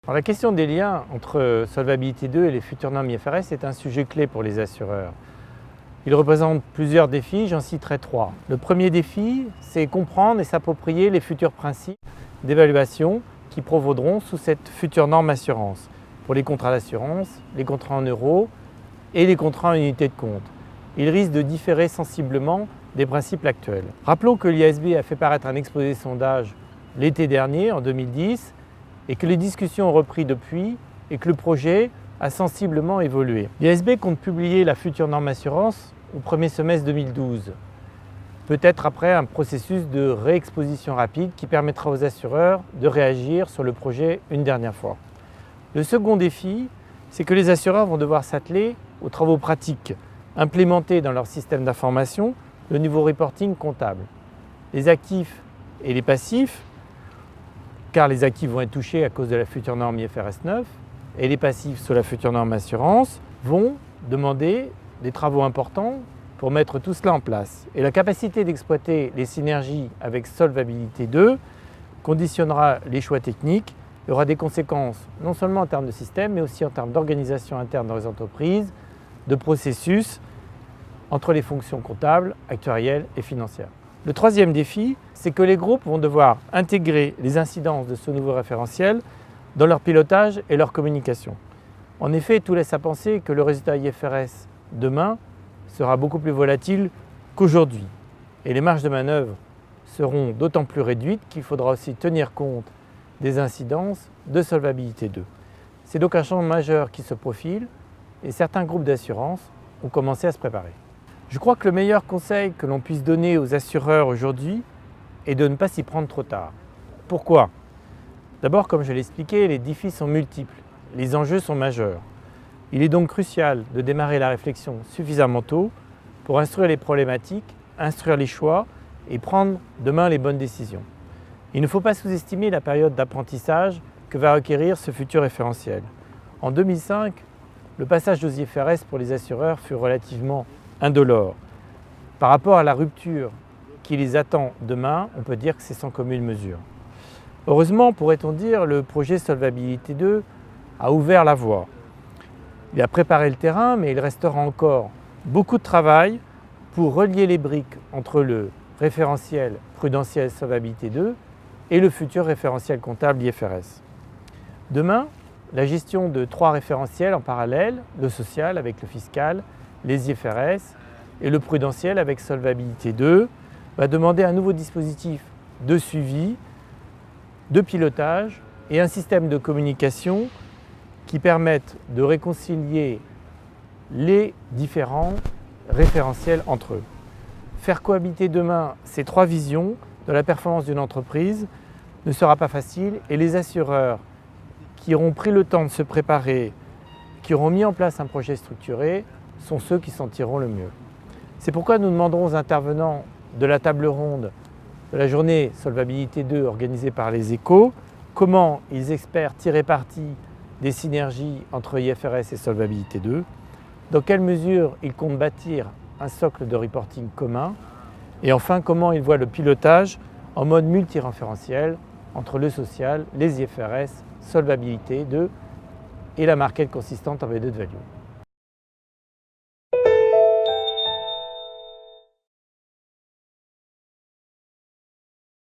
Alors, la question des liens entre Solvabilité 2 et les futures normes IFRS est un sujet clé pour les assureurs. Il représente plusieurs défis, j'en citerai 3. Le premier défi, c'est comprendre et s'approprier les futurs principes d'évaluation qui prévaudront sous cette future norme assurance pour les contrats d'assurance, les contrats en euros et les contrats en unité de compte. Ils risquent de différer sensiblement des principes actuels. Rappelons que l'IASB a fait paraître un exposé sondage l'été dernier, en 2010, et que les discussions ont repris depuis et que le projet a sensiblement évolué. L'IASB compte publier la future norme assurance au premier semestre 2012, peut-être après un processus de réexposition rapide qui permettra aux assureurs de réagir sur le projet une dernière fois. Le second défi, c'est que les assureurs vont devoir s'atteler aux travaux pratiques, implémenter dans leur système d'information le nouveau reporting comptable. Les actifs et les passifs, car les actifs vont être touchés à cause de la future norme IFRS 9 et les passifs sur la future norme assurance vont demander des travaux importants pour mettre tout cela en place. Et la capacité d'exploiter les synergies avec Solvabilité 2 conditionnera les choix techniques et aura des conséquences non seulement en termes de système mais aussi en termes d'organisation interne dans les entreprises, de processus entre les fonctions comptables, actuarielles et financières. Le troisième défi, c'est que les groupes vont devoir intégrer les incidences de ce nouveau référentiel dans leur pilotage et leur communication. En effet, tout laisse à penser que le résultat IFRS demain sera beaucoup plus volatile qu'aujourd'hui. Et les marges de manœuvre seront d'autant plus réduites qu'il faudra aussi tenir compte des incidences de Solvabilité 2. C'est donc un changement majeur qui se profile et certains groupes d'assurance ont commencé à se préparer. Je crois que le meilleur conseil que l'on puisse donner aux assureurs aujourd'hui est de ne pas s'y prendre trop tard. Pourquoi ? D'abord, comme je l'ai expliqué, les défis sont multiples, les enjeux sont majeurs. Il est donc crucial de démarrer la réflexion suffisamment tôt pour instruire les problématiques, instruire les choix et prendre demain les bonnes décisions. Il ne faut pas sous-estimer la période d'apprentissage que va requérir ce futur référentiel. En 2005, le passage aux IFRS pour les assureurs fut relativement indolore. Par rapport à la rupture qui les attend demain, on peut dire que c'est sans commune mesure. Heureusement, pourrait-on dire, le projet Solvabilité 2 a ouvert la voie. Il a préparé le terrain, mais il restera encore beaucoup de travail pour relier les briques entre le référentiel prudentiel Solvabilité 2 et le futur référentiel comptable IFRS. Demain, la gestion de 3 référentiels en parallèle, le social avec le fiscal, les IFRS et le prudentiel avec Solvabilité 2, va demander un nouveau dispositif de suivi, de pilotage et un système de communication qui permettent de réconcilier les différents référentiels entre eux. Faire cohabiter demain ces 3 visions de la performance d'une entreprise ne sera pas facile et les assureurs qui auront pris le temps de se préparer, qui auront mis en place un projet structuré, sont ceux qui s'en tireront le mieux. C'est pourquoi nous demanderons aux intervenants de la table ronde de la journée Solvabilité 2 organisée par les Échos comment ils espèrent tirer parti des synergies entre IFRS et Solvabilité 2, dans quelle mesure ils comptent bâtir un socle de reporting commun et enfin comment ils voient le pilotage en mode multiréférentiel entre le social, les IFRS, Solvabilité 2 et la market consistante en V2 de value.